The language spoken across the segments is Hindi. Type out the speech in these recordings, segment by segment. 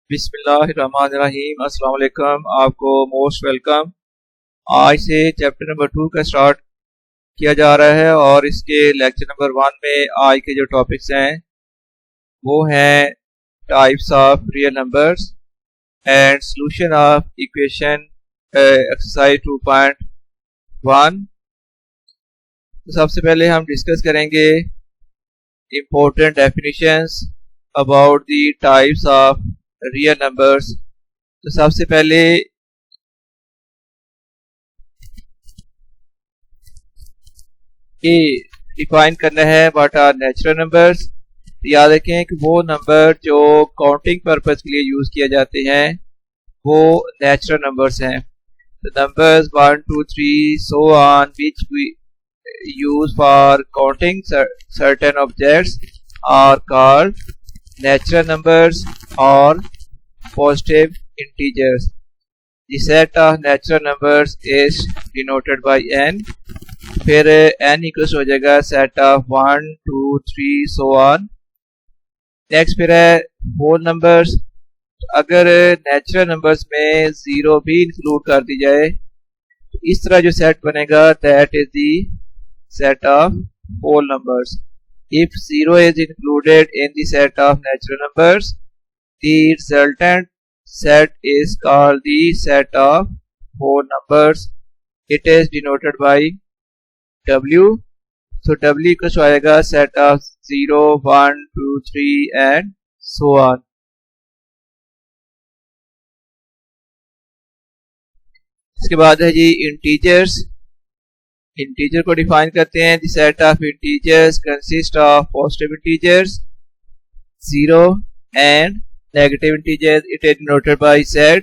बिस्मिल्लाहिर्रहमानिर्रहीम। अस्सलाम वालेकुम, आपको मोस्ट वेलकम। आज से चैप्टर नंबर 2 का स्टार्ट किया जा रहा है और इसके लेक्चर नंबर 1 में आज के जो टॉपिक्स हैं वो हैं types of real numbers and solution of equation exercise 2.1। तो सबसे पहले हम डिस्कस करेंगे important definitions about the types of real numbers. तो सबसे पहले ये डिफाइन करना है व्हाट आर नेचुरल नंबर्स। याद रखें कि वो नंबर जो काउंटिंग पर्पस के लिए यूज किए जाते हैं वो नेचुरल नंबर्स हैं। तो numbers 1 2 3 so on which we use for counting certain objects are called natural numbers or positive integers. The set of natural numbers is denoted by n. फिर n इक्वल हो जाएगा set of 1 2 3 so on. Next फिर है होल नंबर्स। अगर नेचुरल नंबर्स में जीरो भी इंक्लूड कर दी जाए तो इस तरह जो सेट बनेगा that is the set of whole numbers. If 0 is included in the set of natural numbers, the resultant set is called the set of whole numbers. It is denoted by W. So W equals to आएगा set of 0, 1, 2, 3 and so on. इसके बाद है जी इंटीजर्स। इंटीजर को डिफाइन करते हैं। The set of integers consist of positive integers 0 and negative integers. It is denoted by z।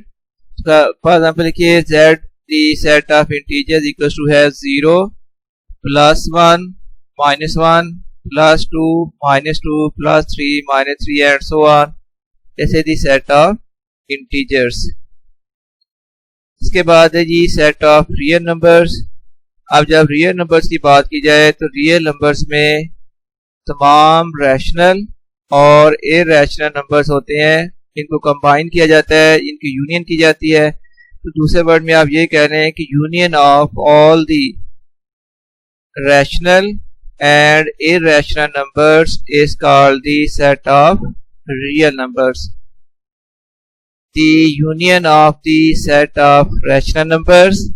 For example लिखिए z the set of integers equals to है 0 +1 -1 +2 -2 +3 -3 एंड सो ऑन। जैसे द सेट ऑफ इंटीजर्स। इसके बाद है जी सेट ऑफ रियल नंबर्स। अब जब रियल नंबर्स की बात की जाए तो रियल नंबर्स में तमाम रैशनल और इरैशनल नंबर्स होते हैं। इनको कंबाइन किया जाता है, इनकी यूनियन की जाती है। तो दूसरे वर्ड में आप ये कह रहे हैं कि union of all the rational and irrational numbers is called the set of real numbers. The union of the set of rational numbers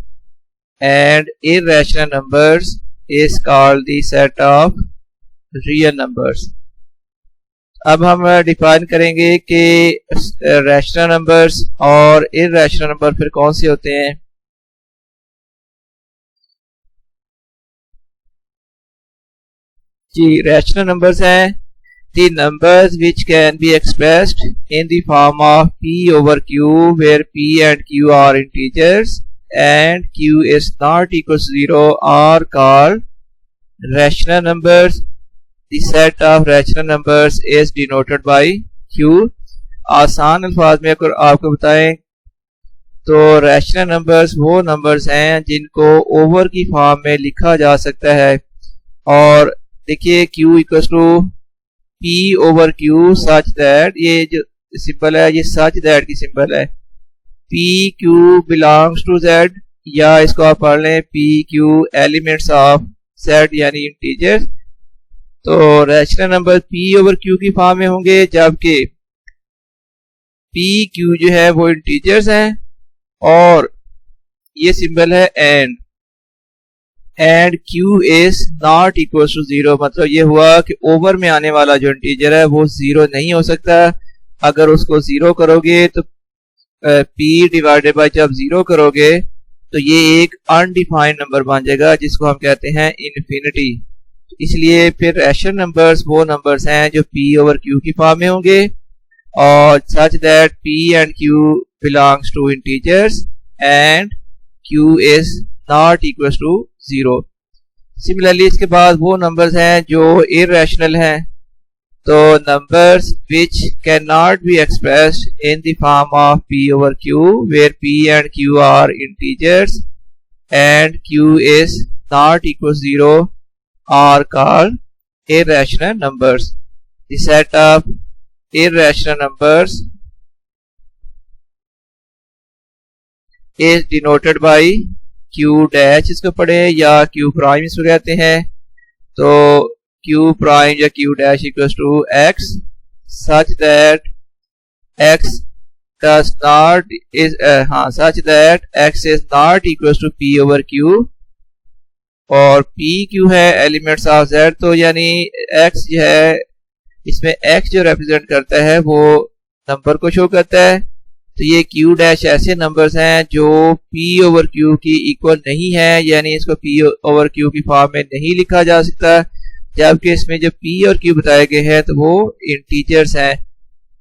and irrational numbers is called the set of real numbers. अब हम डिफाइन करेंगे कि रैशनल नंबर्स और इरैशनल नंबर फिर कौन से होते हैं। जी रैशनल नंबर्स हैं the numbers which can be expressed in the form of p over q where p and q are integers and q is not equal to 0 are called rational numbers. The set of rational numbers is denoted by q. आसान अल्फाज में अगर आपको बताएं तो रैशनल नंबर्स वो नंबर्स हैं जिनको ओवर की फॉर्म में लिखा जा सकता है। और देखिए q equal to p over q such that, ये जो सिंबल है ये सच दैट की सिंबल है। P q belongs to z, या इसको आप पढ़ लें p q elements of z यानी इंटीजर। तो rational number p over q की फॉर्म में होंगे जबकि पी क्यू जो है वो इंटीजर्स हैं। और ये सिंबल है and q is not equal to 0। मतलब ये हुआ कि ओवर में आने वाला जो इंटीजर है वो 0 नहीं हो सकता। अगर उसको 0 करोगे तो p डिवाइडेड बाय जब 0 करोगे तो ये एक अनडिफाइंड नंबर बन जाएगा जिसको हम कहते हैं इन्फिनिटी। इसलिए फिर रैशनल नंबर्स वो नंबर्स हैं जो p ओवर q की फॉर्म में होंगे और such that p and q belongs to integers and q is not equal to 0। Similarly इसके बाद वो नंबर्स हैं जो इरैशनल हैं। तो numbers which cannot be expressed in the form of p over q where p and q are integers and q is not equal to 0 are called irrational numbers. The set of irrational numbers is denoted by q dash इसको पढ़े या क्यू प्राइम इसको कहते हैं। तो क्यू प्राइम या q dash equals to x such that x does not is such that x is not equals to p over q और p q है एलिमेंट्स ऑफ z। तो यानी x जो है इसमें x जो रिप्रेजेंट करता है वो नंबर को शो करता है। तो ये q डैश ऐसे नंबर्स हैं जो p ओवर q की इक्वल नहीं है, यानी इसको p ओवर q की फॉर्म में नहीं लिखा जा सकता, जबकि इसमें जो p और q बताए गए हैं तो वो इंटीजर्स हैं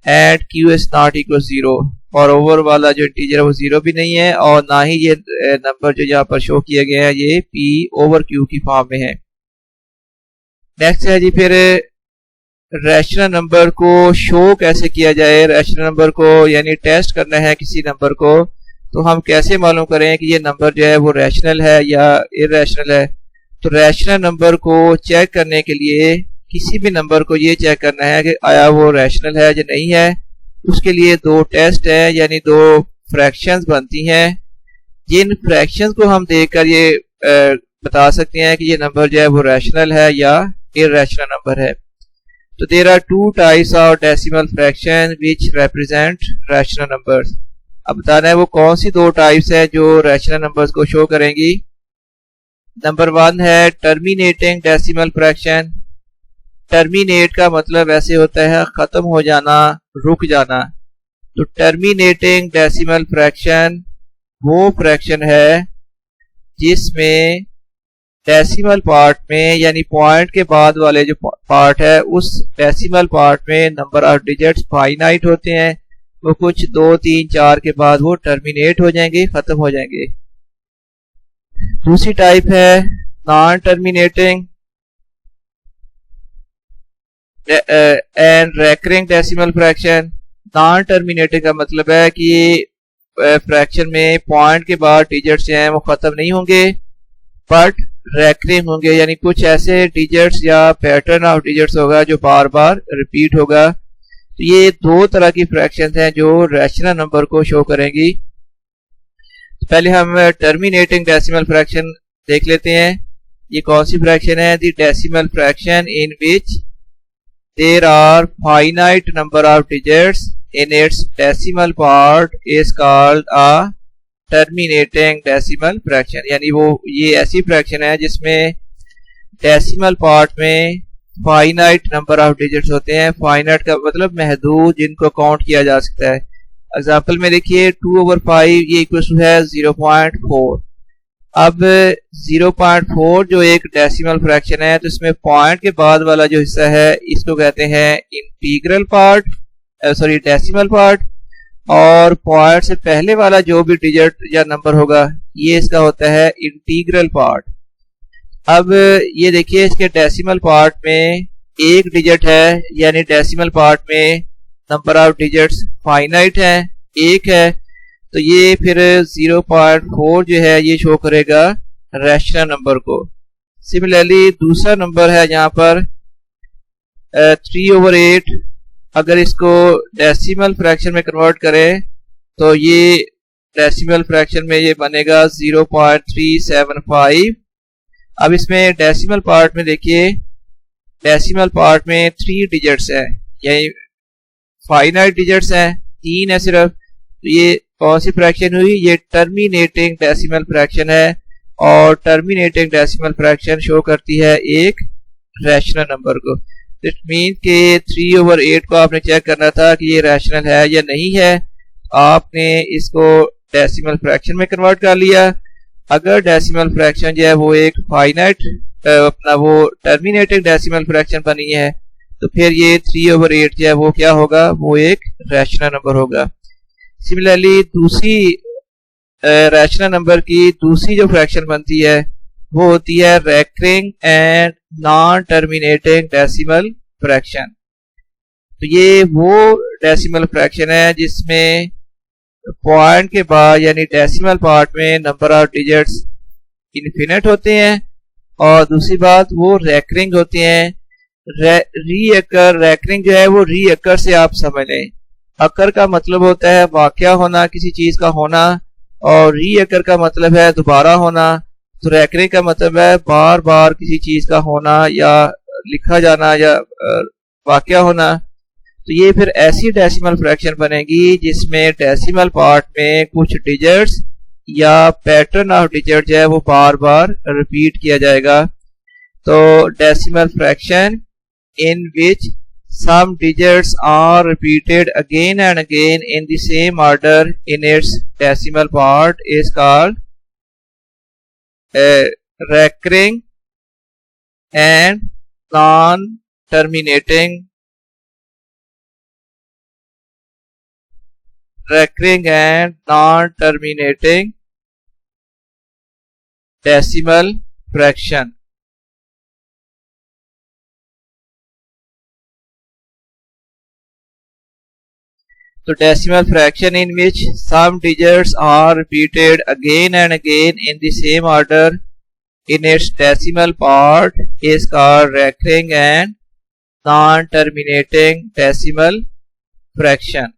and q is not equal 0 और ओवर वाला जो इंटीजर है वो 0 भी नहीं है और ना ही ये नंबर जो यहाँ पर शो किया गया है ये p ओवर q की फॉर्म में है। नेक्स्ट है जी फिर रैशनल नंबर को शो कैसे किया जाए। रैशनल नंबर को यानी टेस्ट करना है किसी नंबर को, तो हम कैसे मालूम करें कि ये नंबर जो है वो रैशनल है या इरैशनल है। तो रैशनल नंबर को चेक करने के लिए किसी भी नंबर को ये चेक करना है कि आया वो रैशनल है या नहीं है। उसके लिए दो टेस्ट है यानी दो फ्रैक्शंस बनती हैं, जिन फ्रैक्शंस को हम देखकर ये बता सकते हैं कि ये नंबर जो है वो रैशनल है या इरैशनल नंबर है। तो there are two types of decimal fraction which represent rational numbers. अब बताना है वो कौन सी दो टाइप्स है जो रैशनल नंबर्स को शो करेंगी। नंबर 1 है टर्मिनेटिंग डेसिमल फ्रैक्शन। टर्मिनेट का मतलब ऐसे होता है खत्म हो जाना, रुक जाना। तो टर्मिनेटिंग डेसिमल फ्रैक्शन वो फ्रैक्शन है जिसमें डेसिमल पार्ट में यानी पॉइंट के बाद वाले जो पार्ट है उस डेसिमल पार्ट में नंबर ऑफ डिजिट्स फाइनाइट होते हैं, वो कुछ 2, 3, 4 के बाद वो टर्मिनेट हो जाएंगे, खत्म हो जाएंगे। दूसरी टाइप है non terminating and recurring decimal fraction. Non terminating का मतलब है कि फ्रैक्शन में पॉइंट के बाद डिजिट्स हैं वो खत्म नहीं होंगे बट रेकरिंग होंगे, यानी कुछ ऐसे डिजिट्स या पैटर्न ऑफ डिजिट्स होगा जो बार बार रिपीट होगा। तो ये दो तरह की फ्रैक्शंस हैं जो रैशनल नंबर को शो करेंगी। पहले हम टर्मिनेटिंग डेसिमल फ्रैक्शन देख लेते हैं। ये कौन सी फ्रैक्शन है? The decimal fraction in which there are finite number of digits in its decimal part is called a terminating decimal fraction। यानी वो ये ऐसी फ्रैक्शन है जिसमें डेसिमल पार्ट में फाइनाइट नंबर ऑफ डिजिट्स होते हैं। फाइनाइट का मतलब महदूद, जिनको काउंट किया जा सकता है। एग्जाम्पल में देखिए 2/5 ये इक्वल है 0.4। अब 0.4 जो एक डेसिमल फ्रैक्शन है तो इसमें पॉइंट के बाद वाला जो हिस्सा है इसको कहते हैं integral part, sorry decimal part, और पॉइंट से पहले वाला जो भी डिजिट या नंबर होगा ये इसका होता है इंटीग्रल पार्ट। अब ये देखिए इसके डेसिमल पार्ट में एक डिजिट है, यानी डेसिमल पार्ट में नंबर ऑफ डिजिट्स फाइनाइट है, एक है। तो ये फिर 0.4 जो है ये शो करेगा रैशनल नंबर को। सिमिलरली दूसरा नंबर है यहाँ पर 3/8। अगर इसको डेसिमल फ्रैक्शन में कन्वर्ट करें तो ये डेसिमल फ्रैक्शन में ये बनेगा 0.375। अब इसमें डेसिमल पार्ट में देखिए, डेसिमल पार्ट में 3 डिजिट्स है, यानी फाइनाइट डिजिट्स हैं, 3 है सिर्फ। तो ये कौन सी फ्रैक्शन हुई? ये टर्मिनेटिंग डेसिमल फ्रैक्शन है और टर्मिनेटिंग डेसिमल फ्रैक्शन शो करती है एक रैशनल नंबर को। इट मीन के 3/8 को आपने चेक करना था कि ये रैशनल है या नहीं है। आपने इसको डेसिमल फ्रैक्शन में कन्वर्ट कर लिया। अगर डेसिमल फ्रैक्शन जो है वो एक फाइनाइट अपना वो टर्मिनेटिंग डेसिमल फ्रैक्शन बनी है तो फिर ये 3/8 जो है वो क्या होगा? वो एक रैशनल नंबर होगा। सिमिलरली दूसरी रैशनल नंबर की दूसरी जो फ्रैक्शन बनती है वो होती है recurring and non terminating decimal fraction. तो ये वो डेसिमल फ्रैक्शन है जिसमें पॉइंट के बाद यानी डेसिमल पार्ट में नंबर ऑफ डिजिट्स इनफिनिट होते हैं और दूसरी बात वो रेकरिंग होते हैं। रीअकर, रेकरिंग जो है वो रीअकर से आप समझ लें। अकर का मतलब होता है वाकया होना, किसी चीज का होना, और रीअकर का मतलब है दोबारा होना, तो रैकरिंग का मतलब है बार बार किसी चीज का होना या लिखा जाना या वाकया होना। तो ये फिर ऐसी डेसिमल फ्रैक्शन बनेगी जिसमें डेसिमल पार्ट में कुछ डिजिट्स या पैटर्न ऑफ डिजिट जो है वो बार बार रिपीट किया जाएगा। तो decimal fraction in which some digits are repeated again and again in the same order in its decimal part is called recurring and non-terminating decimal fraction। तो decimal fraction in which some digits are repeated again and again in the same order in its decimal part is called recurring and non terminating decimal fraction.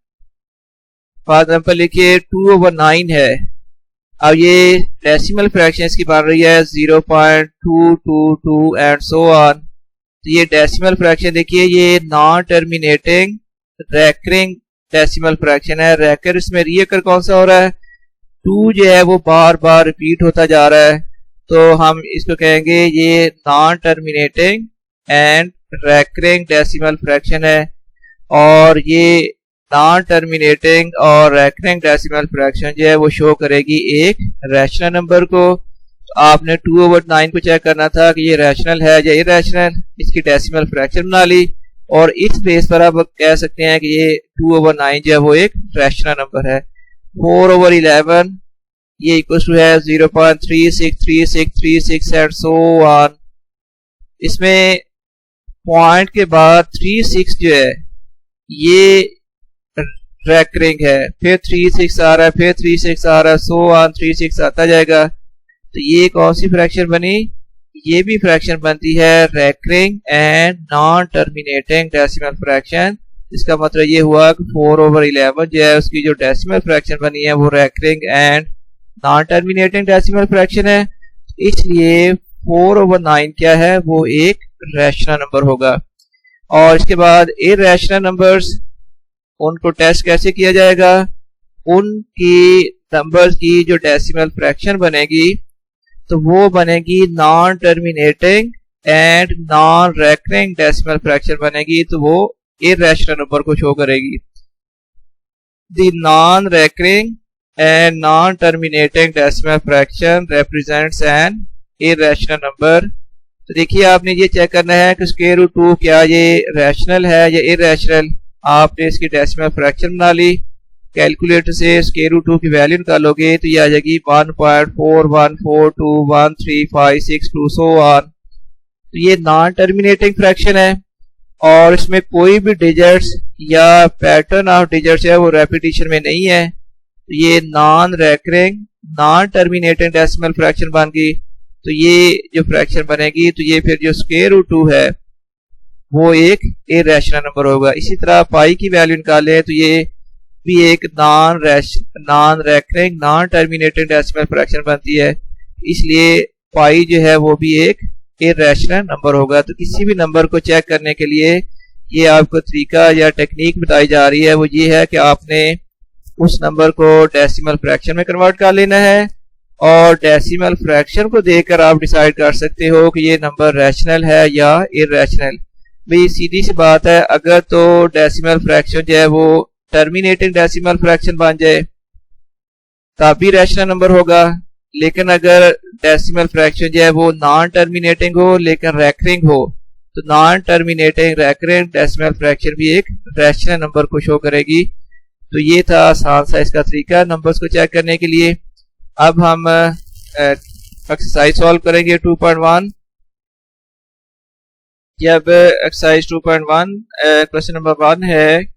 For example लिखिए 2/9 है। अब ये डेसिमल फ्रैक्शन की बन रही है 0.222 एंड सो ऑन। तो ये डेसिमल फ्रैक्शन देखिए ये non terminating recurring decimal fraction है। रैकर इसमें रीअकर कौन सा हो रहा है, 2 जो है वो बार बार रिपीट होता जा रहा है, तो हम इसको कहेंगे ये non terminating and recurring decimal fraction है। और ये नॉन टर्मिनेटिंग और रैकरिंग डेसिमल फ्रैक्शन जो है वो शो करेगी एक रैशनल नंबर को। तो आपने 2/9 को चेक करना था कि ये रैशनल है या इरैशनल, इसकी डेसिमल फ्रैक्शन बना ली और इस बेस पर आप कह सकते हैं कि ये 2/9 जो है वो एक रैशनल नंबर है। 4/11 ये इक्वल टू है 0.363636 एंड सो ऑन। इसमें पॉइंट के बाद 36 जो है ये रैकरिंग है, फिर 36 आ रहा है, फिर 36 आ रहा है, सो ऑन 36 आता जाएगा। तो ये कौन सी फ्रैक्शन बनी, ये भी फ्रैक्शन बनती है recurring and non terminating decimal fraction. इसका मतलब ये हुआ कि 4/11 जो है उसकी जो डेसिमल फ्रैक्शन बनी है वो recurring and non terminating decimal fraction है। इसलिए 4/9 क्या है, वो एक रैशनल नंबर होगा। और इसके बाद इरैशनल नंबर्स, उनको टेस्ट कैसे किया जाएगा, उनकी नंबर्स की जो डेसिमल फ्रैक्शन बनेगी तो वो बनेगी non terminating and non recurring decimal fraction बनेगी, तो वो इरैशनल नंबर को शो करेगी। The non recurring and non terminating decimal fraction represents an irrational number. तो देखिए आपने ये चेक करना है कि स्क्वायर रूट 2 क्या ये रैशनल है या इरैशनल। आपने इसकी डेसिमल फ्रैक्शन बना ली, कैलकुलेटर से स्क्वायर रूट 2 की वैल्यू निकालोगे तो ये आ जाएगी 1.4142135662 सो ऑन। तो ये नॉन टर्मिनेटिंग फ्रैक्शन है और इसमें कोई भी डिजिट्स या पैटर्न ऑफ डिजिट्स है वो रेपिटेशन में नहीं है। तो ये non recurring non terminating decimal fraction बन गई। तो ये जो फ्रैक्शन बनेगी तो ये फिर जो स्क्वायर रूट 2 है वो एक इरैशनल नंबर होगा। इसी तरह पाई की वैल्यू निकाले तो ये भी एक non recurring non terminating decimal fraction बनती है, इसलिए पाई जो है वो भी एक इरैशनल नंबर होगा। तो किसी भी नंबर को चेक करने के लिए ये आपको तरीका या टेक्निक बताई जा रही है, वो ये है कि आपने उस नंबर को डेसिमल फ्रैक्शन में कन्वर्ट कर लेना है और डेसिमल फ्रैक्शन को देखकर आप डिसाइड कर सकते हो कि ये नंबर रैशनल है या इरैशनल। भाई सीधी सी बात है, अगर तो डेसिमल फ्रैक्शन जो है वो टर्मिनेटिंग डेसिमल फ्रैक्शन बन जाए तब भी रैशनल नंबर होगा, लेकिन अगर डेसिमल फ्रैक्शन जो है वो नॉन टर्मिनेटिंग हो लेकिन रैकरिंग हो तो non terminating recurring decimal fraction भी एक रैशनल नंबर को शो करेगी। तो ये था आसान सा इसका तरीका नंबर्स को चेक करने के लिए। अब हम एक्सरसाइज सॉल्व करेंगे 2.1। जब एक्सरसाइज 2.1 क्वेश्चन नंबर 1 है,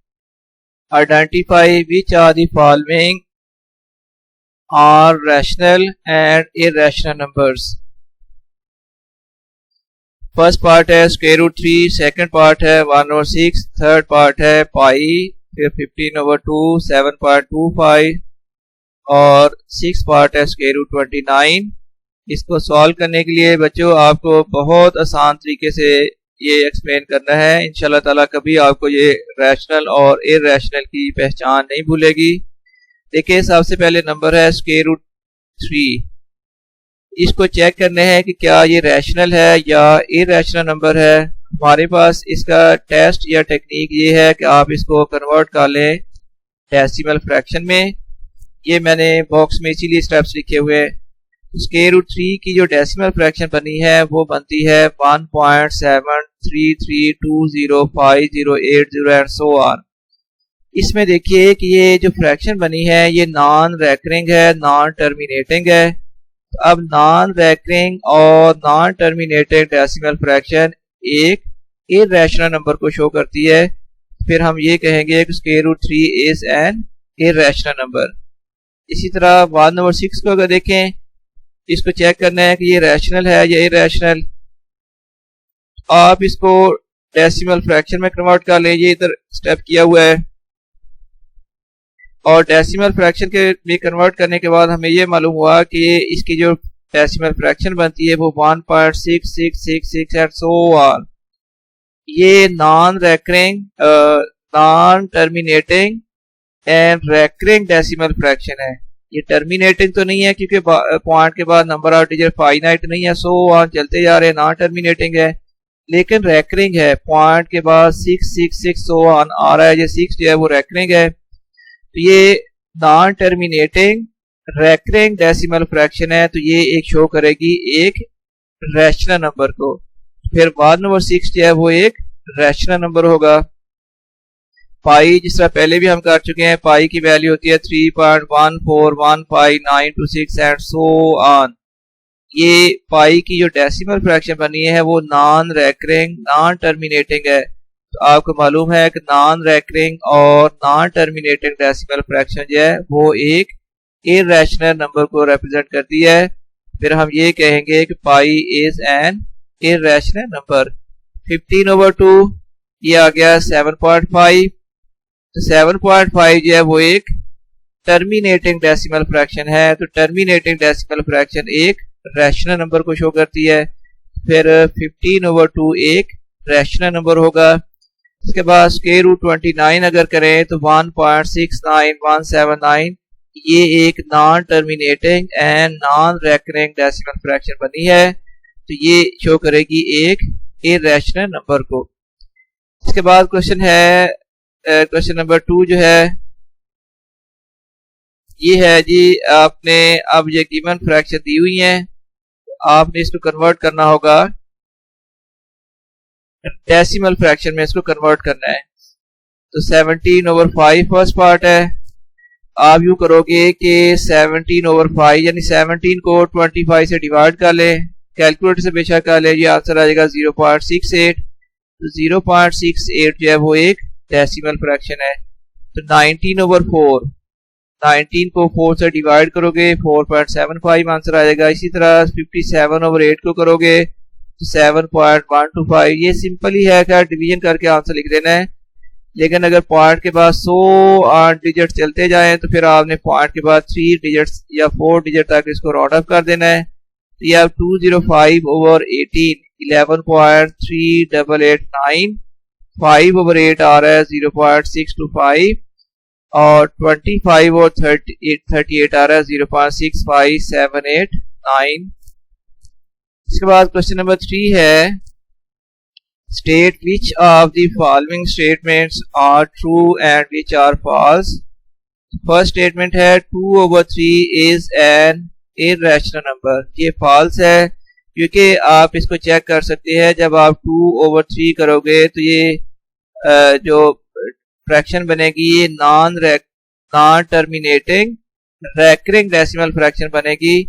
identify which are the following are rational and irrational numbers. First part है स्क्वायर रूट 3, सेकंड पार्ट है 1/6, थर्ड पार्ट है पाई, फिर 15/2, 7.25, और 6 पार्ट है स्क्वायर रूट 29। इसको सॉल्व करने के लिए बच्चों आपको बहुत आसान तरीके से ये एक्सप्लेन करना है। इंशाल्लाह ताला कभी आपको ये रैशनल और इरैशनल की पहचान नहीं भूलेगी। देखिए सबसे पहले नंबर है स्क्वायर रूट 3। इसको चेक करने हैं कि क्या ये रैशनल है या इरैशनल नंबर है। हमारे पास इसका टेस्ट या टेक्निक ये है कि आप इसको कन्वर्ट कर लें डेसिमल फ्रैक्शन में। ये मैंने बॉक्स में इसीलिए स्टेप्स लिखे हुए हैं। स्क्वायर रूट 3 की जो डेसिमल फ्रैक्शन बनी है वो बनती है 1.73320508 एंड सो ऑन। इसमें देखिए कि ये जो फ्रैक्शन बनी है ये नॉन रैकरिंग है, नॉन टर्मिनेटिंग है। अब नॉन रैकरिंग और नॉन टर्मिनेटिंग डेसिमल फ्रैक्शन एक इरैशनल नंबर को शो करती है। फिर हम ये कहेंगे कि square root 3 is an irrational number. इसी तरह वाद नंबर 6 को अगर देखें, इसको चेक करना है कि ये रैशनल है या इरैशनल। आप इसको डेसिमल फ्रैक्शन में कन्वर्ट कर लें, ये इधर स्टेप किया हुआ है। और डेसिमल फ्रैक्शन के में कन्वर्ट करने के बाद हमें ये मालूम हुआ कि इसकी जो डेसिमल फ्रैक्शन बनती है वो 1.6666 एंड सो ऑन। ये non recurring, non terminating and recurring decimal fraction है। ये टर्मिनेटिंग तो नहीं है क्योंकि पॉइंट के बाद नंबर ऑफ डिजिट फाइनाइट नहीं है, सो ऑन चलते जा रहे हैं, नॉन टर्मिनेटिंग है। लेकिन रैकरिंग है, पॉइंट के बाद 666 सो ऑन आ रहा है, ये 6 जो है वो रैकरिंग है। तो ये non terminating recurring decimal fraction है, तो ये एक शो करेगी एक रैशनल नंबर को। फिर बाद नंबर 6 जो है वो एक रैशनल नंबर होगा। पाई जिस तरह पहले भी हम कर चुके हैं, पाई की वैल्यू होती है 3.1415926 एंड सो ऑन। ये पाई की जो डेसिमल फ्रैक्शन बनी है वो नॉन रैकरिंग, नॉन टर्मिनेटिंग है। तो आपको मालूम है कि नॉन रैकरिंग और नॉन टर्मिनेटिंग डेसिमल फ्रैक्शन जो है वो एक इरैशनल नंबर को रिप्रेजेंट करती है। फिर हम ये कहेंगे कि pi is an irrational number. 15/2 ये आ गया 7.5। तो 7.5 जो है वो एक टर्मिनेटिंग डेसिमल फ्रैक्शन है। तो टर्मिनेटिंग डेसिमल फ्रैक्शन एक रैशनल नंबर को शो करती है। फिर 15/2 एक रैशनल नंबर होगा। इसके बाद स्क्वायर रूट 29 अगर करें तो 1.69179 ये एक non terminating and non recurring decimal fraction बनी है। तो ये शो करेगी एक इरैशनल नंबर को। इसके बाद क्वेश्चन है, क्वेश्चन नंबर 2 जो है ये है जी, आपने अब ये गिवन फ्रैक्शन दी हुई है, आपने इसको कन्वर्ट करना होगा डेसिमल फ्रैक्शन में, इसको कन्वर्ट करना है। तो 17/5 फर्स्ट पार्ट है। आप यूं करोगे कि 17/5 यानी 17 को 25 से डिवाइड कर ले, कैलकुलेटर से बेशक कर ले, ये आंसर आ जाएगा 0.68। तो 0.68 जो है वो एक डेसिमल फ्रैक्शन है। तो 19/4, 19 को 4 से डिवाइड करोगे 4.75 आंसर आ जाएगा। इसी तरह 57/8 को करोगे तो 7.125। ये सिंपल ही है, क्या डिवीजन करके आंसर लिख देना है। लेकिन अगर पॉइंट के बाद 108 डिजिट चलते जाएं तो फिर आपने पॉइंट के बाद 3 डिजिट या 4 डिजिट तक इसको राउंड अप कर देना है। तो ये आप 205/18 11.3889, 5/8 आ रहा है 0.625 और 25/38 आ रहा है 0.65789। इसके बाद क्वेश्चन नंबर 3 है, state which of the following statements are true and which are false. First statement है 2/3 इज एन इरैशनल नंबर। ये फॉल्स है क्योंकि आप इसको चेक कर सकते हैं, जब आप 2/3 करोगे तो ये जो फ्रैक्शन बनेगी ये non terminating recurring decimal fraction बनेगी,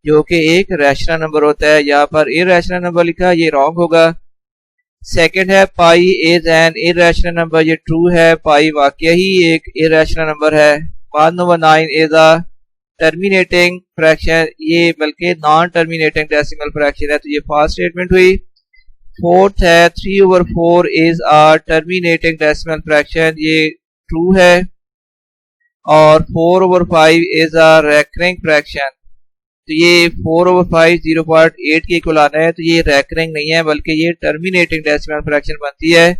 जो कि एक रैशनल नंबर होता है। यहाँ पर इरैशनल नंबर लिखा, ये रॉन्ग होगा। सेकंड है pi is an irrational number, ये ट्रू है, पाई वाकई ही एक इरैशनल नंबर है। बाद number 9 is a terminating fraction, ये बल्कि नॉन टर्मिनेटिंग डेसिमल फ्रैक्शन है, तो ये फॉल्स स्टेटमेंट हुई। फोर्थ है 3/4 is a terminating decimal fraction, ये ट्रू है। और 4/5 इज अ रेकरिंग फ्रैक्शन। तो ये 4/5 0.8 के इक्वल आना है, तो ये रेकरिंग नहीं है बल्कि ये टर्मिनेटिंग डेसिमल फ्रैक्शन बनती है।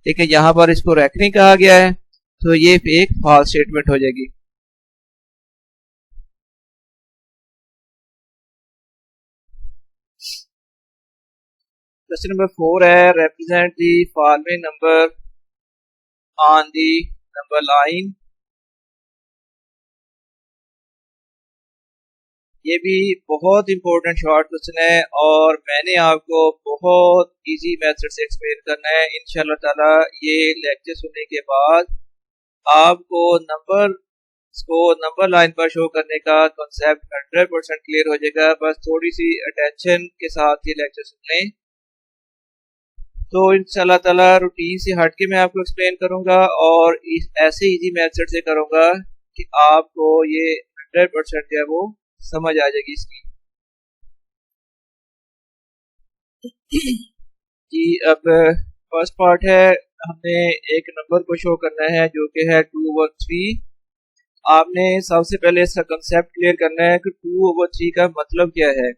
लेकिन यहाँ पर इसको रेकरिंग कहा गया है, तो ये एक फॉल्स स्टेटमेंट हो जाएगी। क्वेश्चन नंबर 4 है, represent the following number on the number line. ये भी बहुत इंपॉर्टेंट शॉर्ट क्वेश्चन है और मैंने आपको बहुत इजी मेथड से एक्सप्लेन करना है। इंशाल्लाह ताला ये लेक्चर सुनने के बाद आपको नंबर लाइन पर शो करने का कॉन्सेप्ट 100% क्लियर हो जाएगा। बस थोड़ी सी अटेंशन के साथ ये लेक्चर सुन लें। तो इंशाल्लाह ताला रूटीन से हट के मैं आपको एक्सप्लेन करूंगा और ऐसे इजी मेथड से करूंगा कि आपको ये 100% जो है वो समझ आ जाएगी इसकी। जी अब फर्स्ट पार्ट है, हमने एक नंबर को शो करना है जो कि है 2/3। आपने सबसे पहले इसका कंसेप्ट क्लियर करना है कि 2/3 का मतलब क्या है।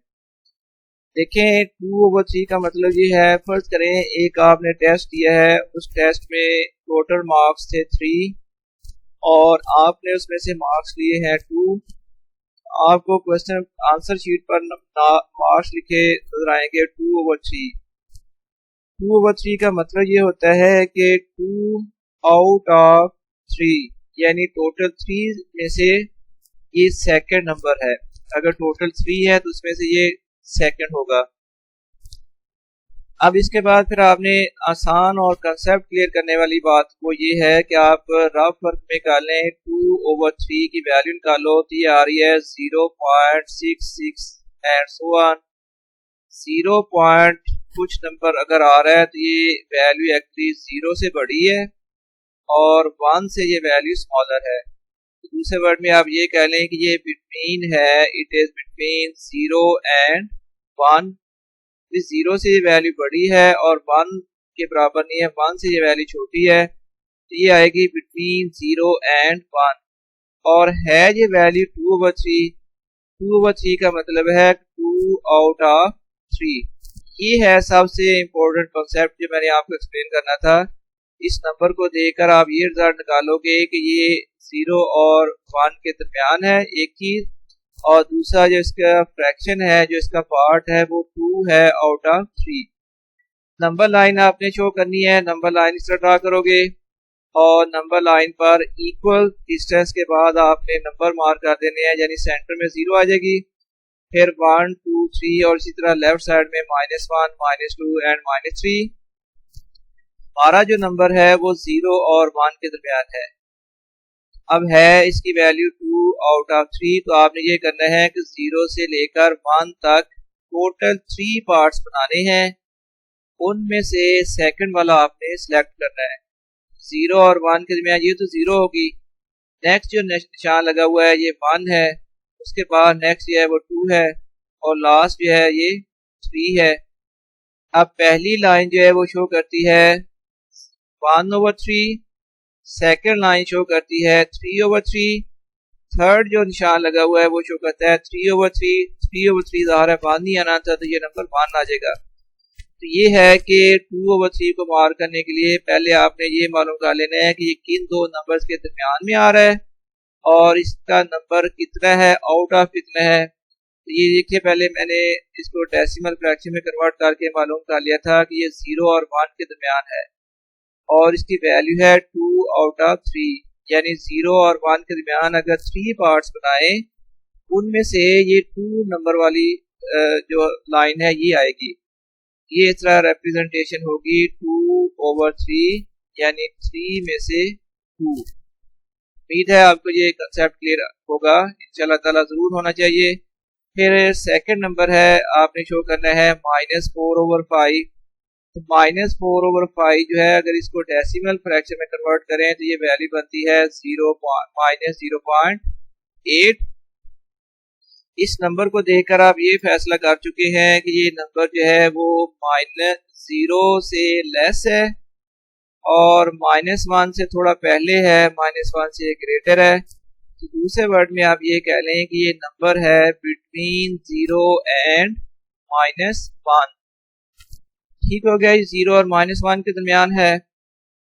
देखें 2/3 का मतलब ये है, फर्ज करें एक आपने टेस्ट दिया है, उस टेस्ट में टोटल मार्क्स थे 3 और आपने उसमें से मार्क्स लिए हैं 2। आपको क्वेश्चन आंसर शीट पर मार्क्स लिखे नजर आएंगे 2/3। 2/3 का मतलब ये होता है कि 2 आउट ऑफ 3, यानी टोटल 3 में से ये सेकंड नंबर है। अगर टोटल 3 है तो उसमें से ये सेकंड होगा। अब इसके बाद फिर आपने आसान और कंसेप्ट क्लियर करने वाली बात वो ये है कि आप रफ वर्क में निकालें 2/3 की वैल्यू निकालो, तो ये आ रही है 0.66 एंड सो ऑन। 0 पॉइंट कुछ नंबर अगर आ रहा है तो ये वैल्यू एक्चुअली 0 से बड़ी है और 1 से ये वैल्यू स्मॉलर है। दूसरे वर्ड में आप ये कह लें कि ये बिटवीन है, इट इज बिटवीन 0 एंड 1। इस 0 से ये वैल्यू बड़ी है और 1 के बराबर नहीं है, 1 से ये वैल्यू छोटी है, तो ये आएगी बिटवीन 0 एंड 1 और है ये वैल्यू 2/3। 2/3 का मतलब है 2 आउट ऑफ 3। ये है सबसे इम्पोर्टेंट कॉन्सेप्ट जो मैंने आपको एक्सप्लेन करना था। इस नंबर को देखकर आप ये रिजल्ट निकालोगे कि ये 0 और 1 के दरमियान है एक चीज, और दूसरा जो इसका फ्रैक्शन है, जो इसका पार्ट है वो 2 है आउट ऑफ 3। नंबर लाइन आपने शो करनी है, नंबर लाइन इस तरह ड्रा करोगे और नंबर लाइन पर इक्वल डिस्टेंस के बाद आपने नंबर मार्क कर देने हैं, यानी सेंटर में 0 आ जाएगी, फिर 1 2 3 और इसी तरह लेफ्ट साइड में -1 -2 एंड -3। हमारा जो नंबर है वो 0 और 1 के दरमियान है। अब है इसकी वैल्यू 2 आउट ऑफ 3, तो आपने ये करना है कि 0 से लेकर 1 तक टोटल 3 पार्ट्स बनाने हैं, उनमें से सेकंड वाला आपने सिलेक्ट करना है। 0 और 1 के दरमियान ये तो 0 होगी, नेक्स्ट जो निशान लगा हुआ है ये 1 है, उसके बाद नेक्स्ट जो है वो 2 है और लास्ट जो है ये 3 है। अब पहली लाइन जो है वो शो करती है 1/3, सेकेंड लाइन शो करती है 3/3, थर्ड जो निशान लगा हुआ है वो शो करता है 3/3। 3/3 ज़ाहिर है 1 नहीं आना था, तो ये नंबर 1 आ जाएगा। तो ये है कि 2/3 को मार्क करने के लिए पहले आपने ये मालूम कर लेना है कि ये किन दो नंबर्स के दरमियान में आ रहा है और इसका नंबर कितना है, आउट ऑफ कितना है। तो ये देखिए पहले मैंने इसको डेसिमल फ्रैक्शन में कन्वर्ट करके मालूम कर लिया था कि ये 0 और 1 के दरमियान है और इसकी वैल्यू है 2 आउट ऑफ 3, यानी 0 और 1 के दरमियान अगर 3 पार्ट्स बनाए उनमें से ये 2 नंबर वाली जो लाइन है ये आएगी। ये इस तरह रिप्रेजेंटेशन होगी 2/3, यानी 3 में से 2। उम्मीद है आपको ये कंसेप्ट क्लियर होगा, इंशाल्लाह ताला जरूर होना चाहिए। फिर सेकंड नंबर है, आपने शो करना है -4/5। तो -4/5 जो है अगर इसको डेसिमल फ्रैक्शन में कन्वर्ट करें तो ये वैल्यू बनती है -0.8। इस नंबर को देखकर आप ये फैसला कर चुके हैं कि ये नंबर जो है वो -0 से लेस है और -1 से थोड़ा पहले है, -1 से ग्रेटर है। तो दूसरे वर्ड में आप ये कह लें कि ये नंबर है बिटवीन 0 एंड -1। ठीक हो गया, 0 और -1 के दरमियान है।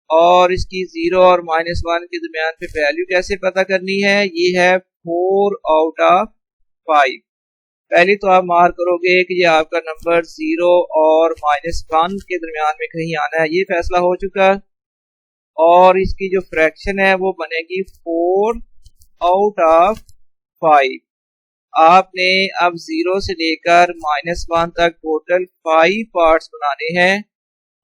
और इसकी 0 और -1 के दरमियान पे वैल्यू कैसे पता करनी है? ये है 4 आउट ऑफ 5। पहले तो आप मार्क करोगे कि ये आपका नंबर 0 और -1 के दरमियान में कहीं आना है, ये फैसला हो चुका। और इसकी जो फ्रैक्शन है वो बनेगी 4 आउट ऑफ 5। आपने अब 0 से लेकर -1 तक टोटल 5 पार्ट्स बनाने हैं,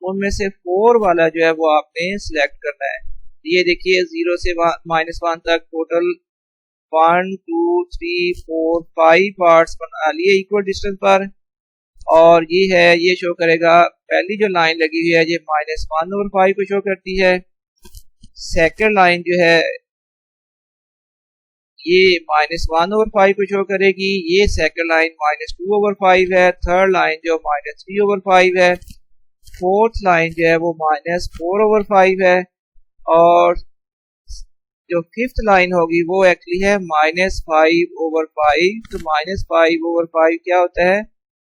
उनमें से 4 वाला जो है वो आपने सिलेक्ट करना है। ये देखिए 0 से -1 तक टोटल 1 2 3 4 5 पार्ट्स बना लिए इक्वल डिस्टेंस पर। और ये है, ये शो करेगा, पहली जो लाइन लगी हुई है ये -1/5 को शो करती है। सेकंड लाइन जो है ये -1/5 को शो करेगी। ये सेकंड लाइन -2/5 है। थर्ड लाइन जो -3/5 है। फोर्थ लाइन जो है वो -4/5 है। और जो फिफ्थ लाइन होगी वो एक्चुअली है -5/5। तो -5/5 क्या होता है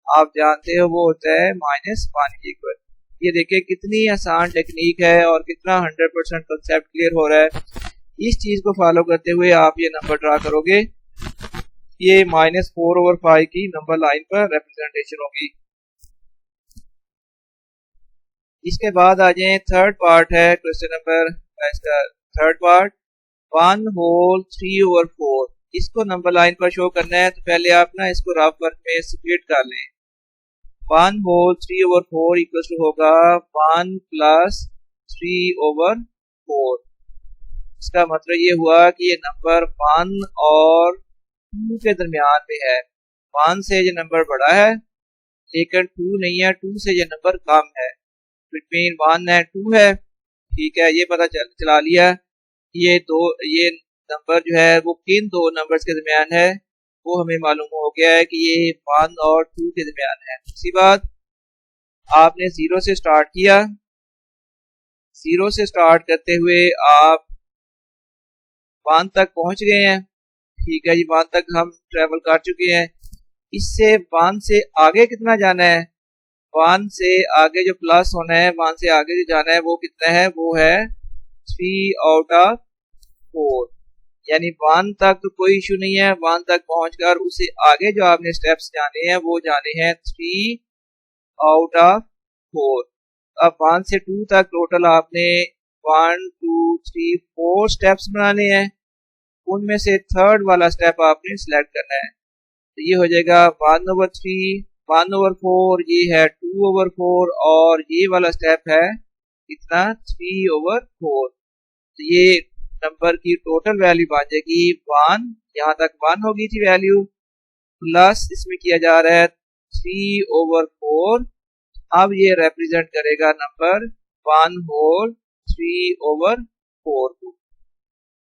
आप जानते हो, वो होता है -1 के इक्वल। ये देखिए कितनी आसान टेक्निक है और कितना 100% कंसेप्ट क्लियर हो रहा है। इस चीज को फॉलो करते हुए आप ये नंबर ड्रा करोगे, ये -4/5 की नंबर लाइन पर रिप्रेजेंटेशन होगी। इसके बाद आ जाए थर्ड पार्ट है क्वेश्चन नंबर, इसका थर्ड पार्ट 1 होल 3/4। इसको नंबर लाइन पर शो करना है तो पहले आप ना इसको रफ वर्क में स्प्लिट कर लें। 1 होल 3/4 इक्वल टू होगा 1 + 3/4। इसका मतलब ये हुआ कि ये नंबर 1 और 2 के दरमियान में है। 1 से ये नंबर बड़ा है लेकिन 2 नहीं है, 2 से ये नंबर कम है, बिटवीन 1 एंड 2 है। ठीक है, ये पता चला लिया। ये नंबर जो है वो किन दो नंबर्स के दरमियान है वो हमें मालूम हो गया है कि ये 1 और 2 के दरमियान है। दूसरी बात, आपने 0 से स्टार्ट किया, 0 से स्टार्ट करते हुए आप 1 तक पहुंच गए हैं। ठीक है जी, 1 तक हम ट्रेवल कर चुके हैं। इससे 1 से आगे कितना जाना है? 1 से आगे जो प्लस होना है, 1 से आगे जो जाना है वो कितना है? वो है 3/4। यानी 1 तक तो कोई इशू नहीं है। 1 तक पहुंचकर उससे आगे जो आपने स्टेप्स जाने हैं वो जाने हैं 3/4। अब 1 से 2 तक टोटल आपने 1 2 3 4 स्टेप्स बनाने हैं, उनमें से थर्ड वाला स्टेप आपने सिलेक्ट करना है। तो ये हो जाएगा 1/3, 1/4, ये है 2/4 और ये वाला स्टेप है कितना? 3/4। तो ये नंबर की टोटल वैल्यू बन जाएगी 1, यहाँ तक 1 होगी थी वैल्यू, प्लस इसमें किया जा रहा है 3/4। अब ये रिप्रेजेंट करेगा नंबर 1 होल 3/4 को।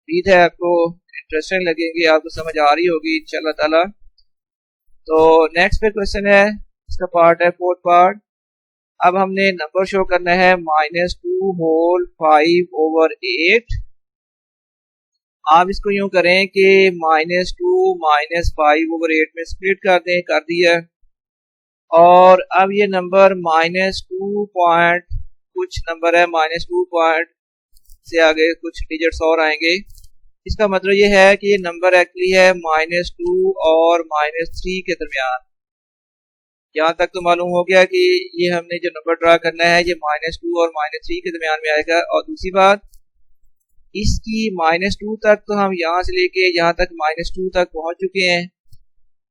उम्मीद है आपको इंटरेस्टिंग लगेगी, आपको समझ आ रही होगी इंशाल्लाह ताला। तो नेक्स्ट पे क्वेश्चन है, इसका पार्ट है फोर्थ पार्ट। अब हमने नंबर शो करना है -2 होल 5/8। आप इसको यूं करें कि -2 -5/8 में स्प्लिट कर दें, कर दिया। और अब ये नंबर -2 पॉइंट कुछ नंबर है, -2 पॉइंट से आगे कुछ डिजिट्स और आएंगे। इसका मतलब ये है कि ये नंबर एक्चुअली है -2 और -3 के दरमियान। यहाँ तक तो मालूम हो गया कि ये हमने जो नंबर ड्रा करना है ये -2 और -3 के दरमियान में आएगा। और दूसरी बात, इसकी -2 तक तो हम यहाँ से लेके यहाँ तक -2 तक पहुंच चुके हैं।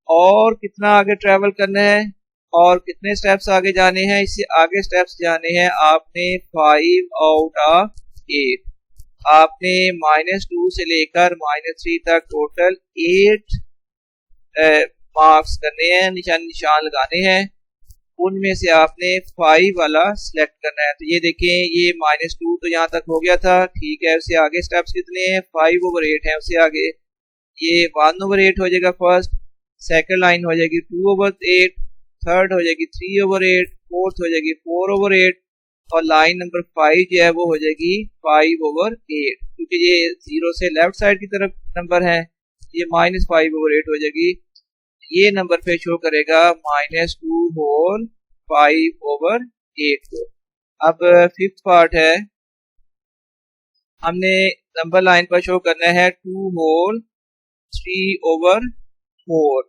और कितना आगे ट्रेवल करना है और कितने स्टेप्स आगे जाने हैं? इससे आगे स्टेप्स जाने हैं आपने 5/8। आपने -2 से लेकर -3 तक टोटल 8 मार्क्स करने हैं, निशान लगाने हैं। उनमें से आपने 5 वाला सिलेक्ट करना है। तो ये देखें, ये -2 तो यहाँ तक हो गया था, ठीक है। उससे आगे स्टेप्स कितने हैं? 5/8 है। उससे आगे ये 1/8 हो जाएगा फर्स्ट, सेकंड लाइन हो जाएगी 2/8, थर्ड हो जाएगी 3/8, फोर्थ हो जाएगी 4/8 और लाइन नंबर 5 जो है वो हो जाएगी 5/8। क्योंकि ये 0 से लेफ्ट साइड की तरफ नंबर है, ये -5/8 हो जाएगी। ये नंबर पे शो करेगा -2/5/8 को। अब फिफ्थ पार्ट है, हमने नंबर लाइन पर शो करना है 2/3/4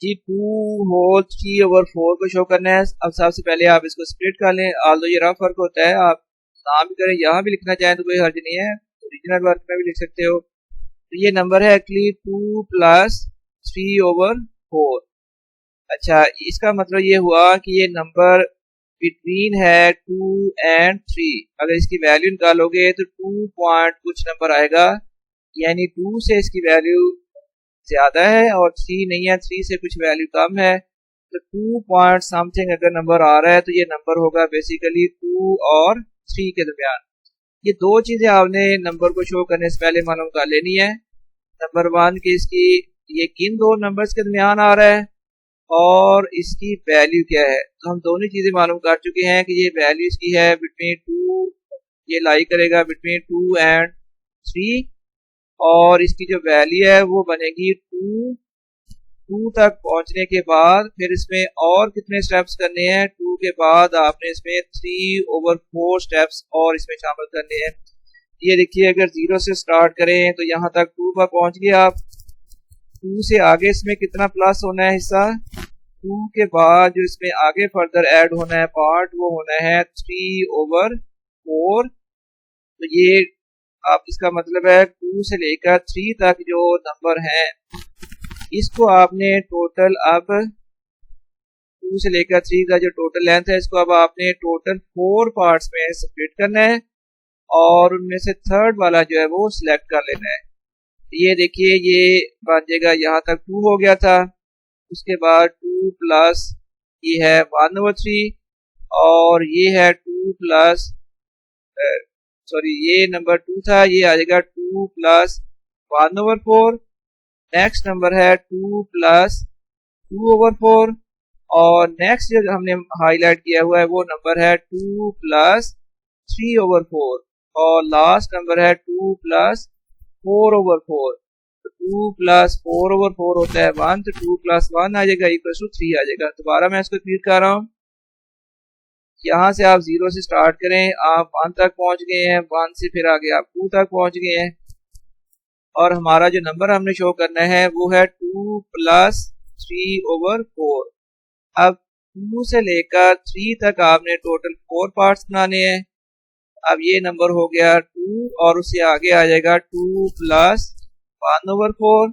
जी। 2/3/4 को शो करना है। अब सबसे पहले आप इसको स्प्लिट कर लें, आल्दो ये रफ वर्क होता है, आप नाम भी करें, यहाँ भी लिखना चाहें तो कोई हर्ज नहीं है, ओरिजिनल वर्क में भी लिख सकते हो। तो ये नंबर है एक्चुअली 2 + 3/4। अच्छा, इसका मतलब ये हुआ कि ये नंबर बिटवीन है 2 और 3। अगर इसकी वैल्यू निकालोगे तो 2 पॉइंट कुछ नंबर आएगा, यानी 2 से इसकी वैल्यू ज्यादा है और 3 नहीं है, 3 से कुछ वैल्यू कम है। तो 2 पॉइंट समथिंग अगर नंबर आ रहा है तो ये नंबर होगा बेसिकली 2 और 3 के दरमियान। ये दो चीजें आपने नंबर को शो करने से पहले मालूम कर लेनी है। नंबर 1 की इसकी ये किन दो नंबर्स के दरमियान आ रहा है और इसकी वैल्यू क्या है। तो हम दोनों चीजें मालूम कर चुके हैं कि ये वैल्यू इसकी है बिटवीन 2, ये लाई करेगा बिटवीन 2 और 3, और इसकी जो वैल्यू है वो बनेगी 2 तक पहुंचने के बाद फिर इसमें और कितने स्टेप्स करने हैं, 2 के बाद आपने इसमें 3/4 स्टेप्स और इसमें शामिल करने हैं। ये देखिए, अगर 0 से स्टार्ट करें तो यहाँ तक 2 पर पहुंच गए आप। 2 से आगे इसमें कितना प्लस होना है हिस्सा, 2 के बाद जो इसमें आगे फर्दर ऐड होना है पार्ट, वो होना है 3/4। तो ये आप इसका मतलब है 2 से लेकर 3 तक जो नंबर हैं इसको आपने टोटल, अब 2 से लेकर 3 का जो टोटल लेंथ है इसको अब आपने टोटल 4 पार्ट्स में स्प्लिट करना है और उनमें से थर्ड वाला जो है वो सिलेक्ट कर लेना है। ये देखिए, ये बन जाएगा, यहाँ तक 2 हो गया था, उसके बाद 2 प्लस ये है 1/3 और ये है 2 प्लस सॉरी ये नंबर 2 था, ये आ जाएगा 2 + 1/4। नेक्स्ट नंबर है 2 + 2/4 और नेक्स्ट जो हमने हाईलाइट किया हुआ है वो नंबर है 2 + 3/4 और लास्ट नंबर है 2 + 4/4। तो 2 + 4/4 होता है 1, तो 2 + 1 आ जाएगा = 3 आ जाएगा। दोबारा मैं इसको रिपीट कर रहा हूँ, यहाँ से आप 0 से स्टार्ट करें, आप 1 तक पहुंच गए हैं, 1 से फिर आगे आप 2 तक पहुंच गए हैं और हमारा जो नंबर हमने शो करना है वो है 2 + 3/4। अब 2 से लेकर 3 तक आपने टोटल 4 पार्ट्स बनाने हैं। अब ये नंबर हो गया 2 और उससे आगे आ जाएगा 2 + 1/4।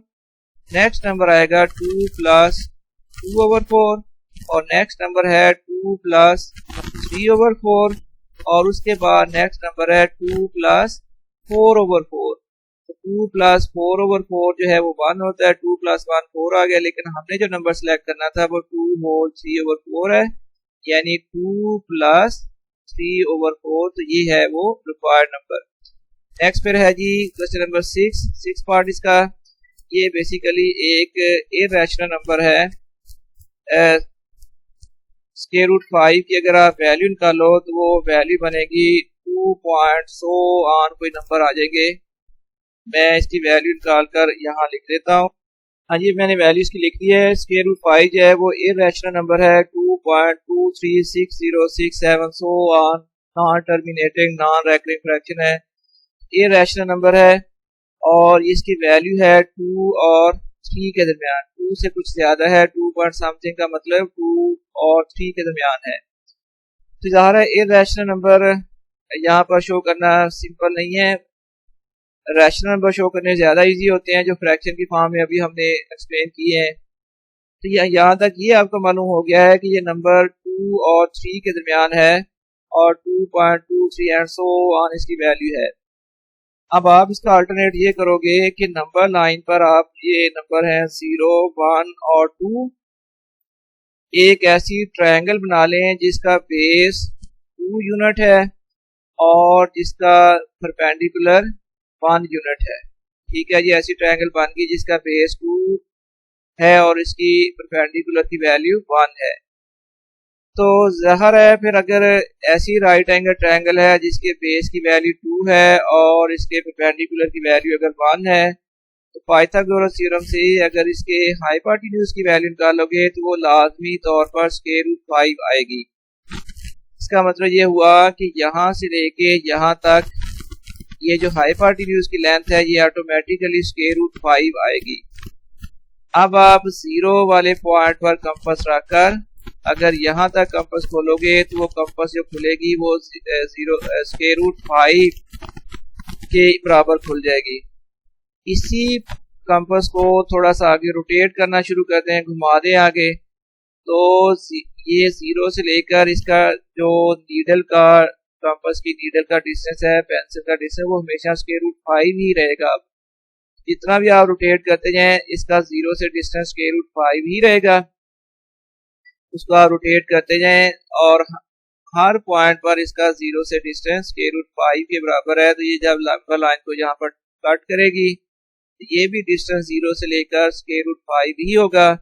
नेक्स्ट नंबर आएगा 2 + 2/4 और नेक्स्ट नंबर है 2 + 3/4 और उसके बाद नेक्स्ट नंबर है 2 + 4/4। तो 2 + 4/4 जो है वो 1 होता है, 2 + 1 4 आ गया, लेकिन हमने जो नंबर सेलेक्ट करना था वो 2/3/4 है, यानी 2 + 3/4। तो ये है वो रिक्वायर्ड नंबर। नेक्स्ट फिर है जी क्वेश्चन नंबर 6 पार्ट इसका। ये बेसिकली एक इरैशनल नंबर है। √5 की अगर आप वैल्यू निकालो तो वो वैल्यू बनेगी 2 पॉइंट सो ऑन कोई नंबर आ जाएंगे। मैं इसकी वैल्यू निकाल कर यहाँ लिख देता हूँ। हाँ जी, मैंने वैल्यू इसकी लिख दी है। √5 जो है वो इरैशनल नंबर है, 2.23606 so on, non terminating non recurring fraction है, इरैशनल नंबर है और इसकी वैल्यू है 2 और 3 के दरमियान। 2 से कुछ ज्यादा है, 2 पॉइंट समथिंग का मतलब 2 और 3 के दरमियान है। तो ज़ाहिर है इरैशनल नंबर यहाँ पर शो करना सिंपल नहीं है, रैशनल नंबर शो करने ज़्यादा इजी होते हैं जो फ्रैक्शन की फॉर्म में अभी हमने एक्सप्लेन किए हैं। तो यहाँ तक ये आपको मालूम हो गया है कि ये नंबर 2 और 3 के दरमियान है और 2.23 एंड सो ऑन इसकी वैल्यू है। अब आप इसका अल्टरनेट ये करोगे कि नंबर लाइन पर आप ये नंबर है 0, 1 और 2, एक ऐसी ट्रायंगल बना लें जिसका बेस 2 यूनिट है और जिसका परपेंडिकुलर 1 यूनिट है। ठीक है जी, ऐसी ट्रायंगल बन गई जिसका बेस 2 है और इसकी परपेंडिकुलर की वैल्यू 1 है। तो ज़ाहिर है फिर अगर ऐसी राइट एंगल ट्रायंगल है जिसके बेस की वैल्यू 2 है और इसके परपेंडिकुलर की वैल्यू अगर 1 है, तो पाइथागोरस थ्योरम से अगर इसके हाइपोटेन्यूज की वैल्यू निकालोगे तो वो लाजमी तौर पर स्क्वायर रूट 5 आएगी। इसका मतलब ये हुआ कि यहाँ से लेके यहाँ तक ये जो हाइपोटेन्यूज की लेंथ है ये ऑटोमेटिकली स्क्वायर रूट 5 आएगी। अब आप जीरो वाले पॉइंट पर कंपास रखकर अगर यहाँ तक कंपास खोलोगे तो वो कंपास जो खुलेगी वो जीरो स्क्वायर रूट 5 के बराबर खुल जाएगी। इसी कंपास को थोड़ा सा आगे रोटेट करना शुरू करते हैं, घुमा दें आगे, तो ये जीरो से लेकर इसका जो नीडल का कंपास की नीडल का डिस्टेंस है, पेंसिल का डिस्टेंस, वो हमेशा स्क्वायर रूट 5 ही रहेगा। जितना भी आप रोटेट करते जाएं इसका जीरो से डिस्टेंस स्क्वायर रूट 5 ही रहेगा, उसको आप रोटेट करते जाएं और हर पॉइंट पर इसका जीरो से डिस्टेंस स्क्वायर रूट 5 के बराबर है। तो ये जब लंबा लाइन को यहाँ पर कट करेगी तो ये भी डिस्टेंस जीरो से लेकर स्क्वायर रूट 5 ही होगा।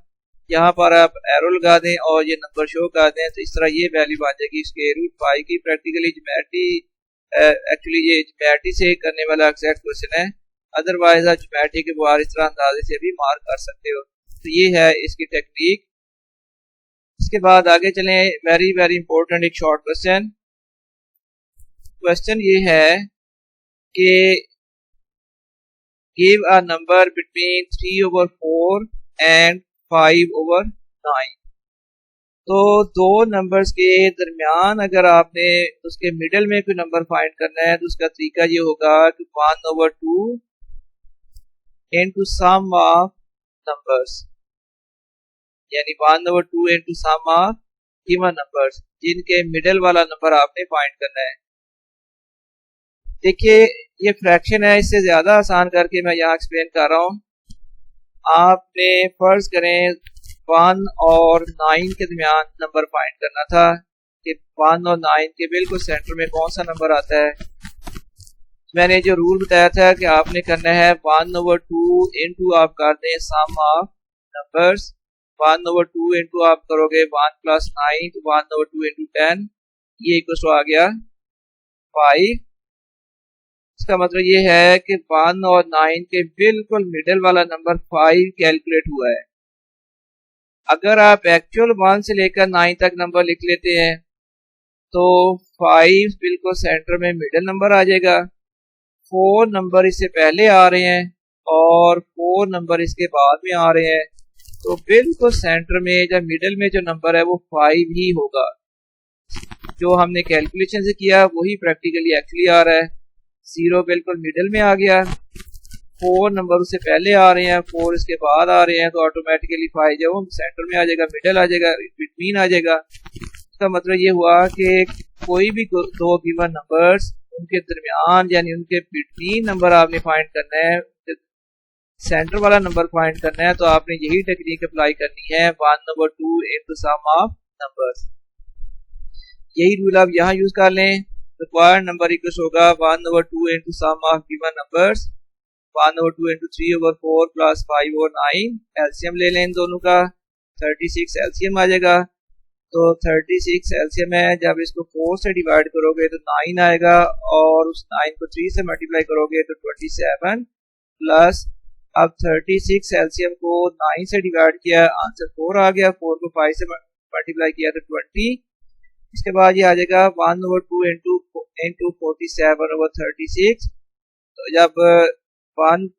यहाँ पर आप एरो लगा दें और ये नंबर शो कर दें तो इस तरह ये वैल्यू बन जाएगी स्क्वायर रूट 5 की। प्रैक्टिकली ज्योमेट्री एक्चुअली ये ज्योमेट्री से करने वाला एग्जैक्ट क्वेश्चन है, अदरवाइज आप ज्योमेट्री के बाहर इस तरह अंदाजे से भी मार्क कर सकते हो। तो ये है इसकी टेक्निक। इसके बाद आगे चलें, वेरी वेरी इंपॉर्टेंट एक शॉर्ट क्वेश्चन। क्वेश्चन ये है कि give a number between 3/4 and 5/9। तो दो नंबर्स के दरमियान अगर आपने उसके मिडल में कोई नंबर फाइंड करना है तो उसका तरीका ये होगा कि 1/2 into sum of numbers, यानी 1/2 into sum of given numbers, जिनके मिडल वाला नंबर आपने फाइंड करना है। देखिए ये फ्रैक्शन है, इससे ज्यादा आसान करके मैं यहाँ एक्सप्लेन कर रहा हूँ। आपने फर्ज करें 1 और 9 के दरमियान नंबर फाइंड करना था कि 1 और 9 के बिल्कुल सेंटर में कौन सा नंबर आता है। मैंने जो रूल बताया था कि आपने करना है 1/2 इंटू आप कर दें सम ऑफ नंबर्स, 1/2 इंटू आप करोगे 1 + 9 तो 1/2 इंटू 10 ये इक्वल आ गया 5। इसका मतलब ये है कि 1 और 9 के बिल्कुल मिडिल वाला नंबर 5 कैलकुलेट हुआ है। अगर आप एक्चुअल 1 से लेकर 9 तक नंबर लिख लेते हैं तो 5 बिल्कुल सेंटर में मिडिल नंबर आ जाएगा, 4 नंबर इससे पहले आ रहे हैं और 4 नंबर इसके बाद में आ रहे हैं, तो बिल्कुल सेंटर में या मिडिल में जो नंबर है वो 5 ही होगा। जो हमने कैलकुलेशन से किया वही प्रैक्टिकली एक्चुअली आ रहा है। 0 बिल्कुल मिडिल में आ गया, 4 नंबर उससे पहले आ रहे हैं, 4 इसके बाद आ रहे हैं, तो ऑटोमेटिकली 5 जो वो सेंटर में आ जाएगा, मिडिल आ जाएगा, बिटवीन आ जाएगा। इसका मतलब ये हुआ कि कोई भी दो गिवन नंबर्स उनके दरमियान यानी उनके बिटवीन नंबर आपने फाइंड करना है, सेंटर वाला नंबर फाइंड करना है, तो आपने यही टेक्निक अप्लाई करनी है 1/2 इंटू सम ऑफ नंबर्स। यही रूल आप यहाँ यूज कर लें। रिक्वायर्ड नंबर इक्वल होगा 1/2 into sum of given numbers, 1/2 into 3/4 plus 5/9। LCM ले लें इन दोनों का, 36 एलसीएम आ जाएगा। तो 36 एलसीएम है, जब इसको 4 से डिवाइड करोगे तो 9 आएगा और उस 9 को 3 से मल्टीप्लाई करोगे तो 27 प्लस अब 36 एलसीएम को 9 से डिवाइड किया, आंसर 4 आ गया, 4 को 5 से मल्टीप्लाई किया तो 20। इसके बाद ये आ जाएगा 1/2 इंटू 47/36। तो जब 1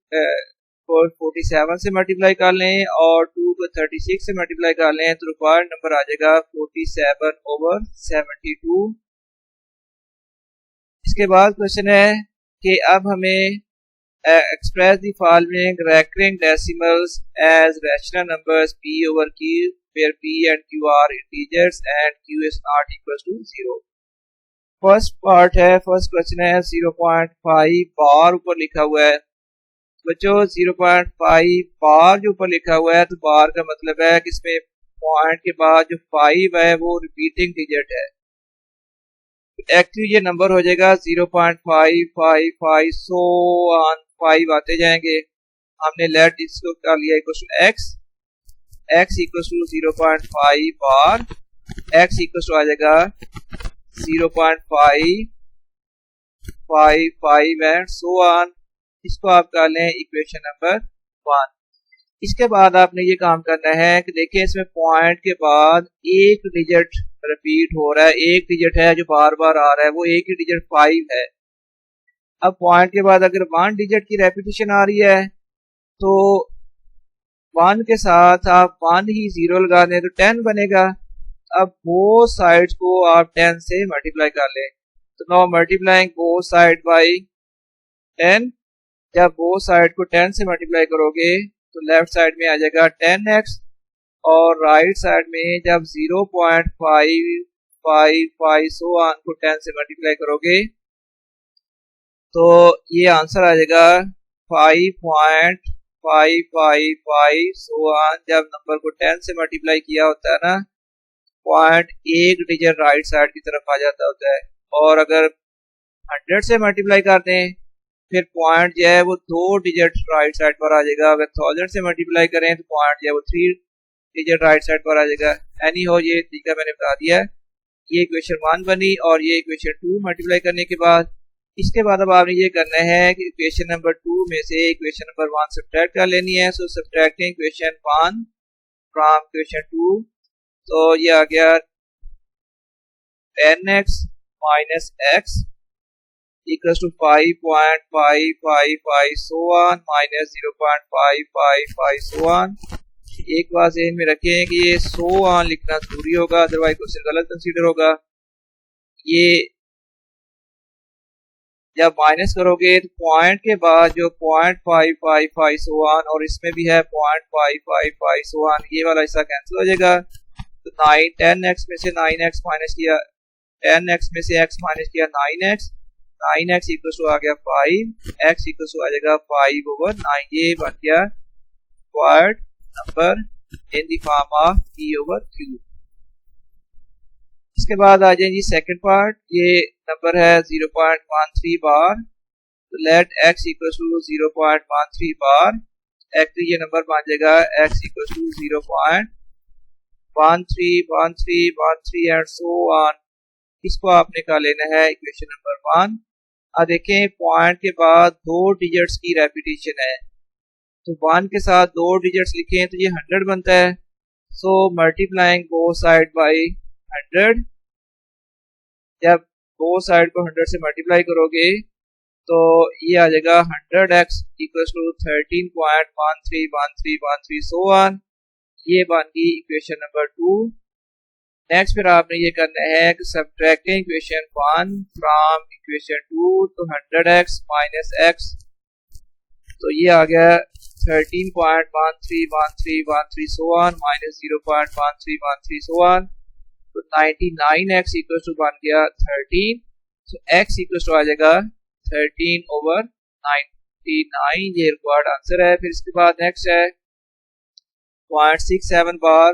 को 47 से मल्टीप्लाई कर लें और 2 को 36 से मल्टीप्लाई कर लें तो रिक्वायर्ड नंबर आ जाएगा 47/72। इसके बाद क्वेश्चन है कि अब हमें express the following recurring decimals as rational numbers p over q where p and q are integers and q is not equal to 0। First part है, फर्स्ट क्वेश्चन है 0.5 बार ऊपर लिखा हुआ है। बच्चों 0.5 बार जो ऊपर लिखा हुआ है तो बार का मतलब है कि इसमें पॉइंट के बाद जो 5 है वो रिपीटिंग डिजिट है। एक्चुअली ये नंबर हो जाएगा 0.555 सो ऑन 5 आते जाएंगे। हमने लेट इसको कर लिया equal to x equal to 0.5 bar x equal to आ जाएगा 0.555 एंड सो ऑन। इसको आप कर लें इक्वेशन नंबर 1। इसके बाद आपने ये काम करना है कि देखिए इसमें पॉइंट के बाद एक डिजिट रिपीट हो रहा है, एक डिजिट है जो बार बार आ रहा है, वो एक ही डिजिट 5 है। अब पॉइंट के बाद अगर 1 डिजिट की रेपिटेशन आ रही है तो 1 के साथ आप 1 ही 0 लगा दें तो 10 बनेगा। अब बोथ साइड्स को आप 10 से मल्टीप्लाई कर लें, तो now multiplying both side by 10। जब बोथ साइड को 10 से मल्टीप्लाई करोगे तो लेफ्ट साइड में आ जाएगा 10x, और राइट साइड में जब 0.555 सो ऑन को 10 से मल्टीप्लाई करोगे तो ये आंसर आ जाएगा 5.555 सो ऑन। जब नंबर को 10 से मल्टीप्लाई किया होता है ना, पॉइंट एक डिजिट राइट साइड की तरफ आ जाता होता है, और अगर 100 से मल्टीप्लाई कर दें फिर पॉइंट जो है वो 2 डिजिट राइट साइड पर आ जाएगा। अगर 1000 से मल्टीप्लाई करें तो पॉइंट जो है वो 3 डिजिट राइट साइड पर आ जाएगा। एनी हो ये तरीका मैंने बता दिया है। ये इक्वेशन 1 बनी और ये इक्वेशन 2 मल्टीप्लाई करने के बाद, इसके बाद अब आपने ये करना है कि इक्वेशन नंबर 2 में से इक्वेशन नंबर 1 सब्ट्रैक्ट कर लेनी है। सो सब्ट्रैक्टिंग इक्वेशन 1 फ्रॉम इक्वेशन 2, तो ये आ गया 10x minus x equals to 5.555 so on minus 0.555 so on। एक बात ज़हन में रखें कि ये so on लिखना जरूरी होगा, अदरवाइज क्वेश्चन गलत कंसीडर होगा। ये जब माइनस करोगे तो पॉइंट के बाद जो 0.555 so on और इसमें भी है 0.555 so on, ये वाला हिस्सा कैंसिल हो जाएगा। तो 10x में से 9x माइनस किया, 10x में से x माइनस किया 9x, 9x इक्वल टू आ गया 5, x इक्वल टू आ जाएगा 5/9। ये बन गया squared number in the form of p/q। इसके बाद आ जाए जी सेकंड पार्ट। ये नंबर है 0.13 बार, तो let x equal to 0.13 bar, actually ये नंबर बन जाएगा x equal to 0.131313 and so on. इसको आपने कर लेना है इक्वेशन नंबर 1। अब देखें पॉइंट के बाद 2 डिजिट्स की रेपिटेशन है, तो 1 के साथ 2 डिजिट्स लिखें तो ये 100 बनता है। सो मल्टीप्लाइंग बोथ साइड बाय 100, जब बोथ साइड को 100 से मल्टीप्लाई करोगे तो ये आ जाएगा 100x equal to 13.131313 so on. ये बन गई इक्वेशन नंबर 2। नेक्स्ट फिर आपने ये करना है कि सब्ट्रैक्टिंग इक्वेशन 1 फ्रॉम इक्वेशन 2, तो 100x माइनस x, तो ये आ गया 13.131313 सो ऑन माइनस 0.1313 सो ऑन, तो 99x इक्वल टू बन गया 13, तो x इक्वल टू आ जाएगा 13/99। ये रिक्वायर्ड आंसर है। फिर इसके बाद नेक्स्ट है 0.67 बार,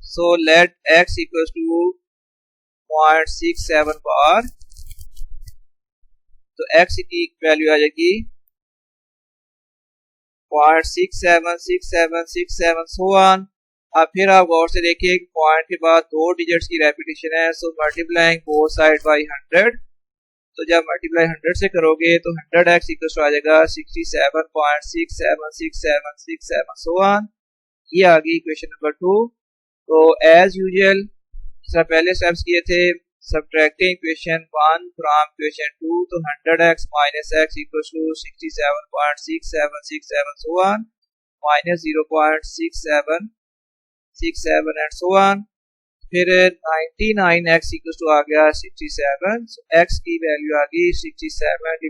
so let x equals to 0.67 बार, तो x की वैल्यू आ जाएगी 0.676767 सो ऑन। अब फिर आप गौर से देखिए कि पॉइंट के बाद 2 डिजिट्स की रेपिटेशन है, सो मल्टीप्लाइंग बोथ साइड बाय 100, तो जब मल्टीप्लाई 100 से करोगे तो 100x इक्वल टू आ जाएगा 67.676767 सो ऑन। ये आ गई इक्वेशन नंबर 2। तो एज यूजुअल जैसा पहले स्टेप्स किए थे, सब्ट्रैक्टिंग इक्वेशन 1 फ्रॉम इक्वेशन 2, तो 100x minus x equal to 67.6767 so on minus 0.6767 and so on. फिर 99x इक्वल टू आ गया 67, so x की वैल्यू आ गई 67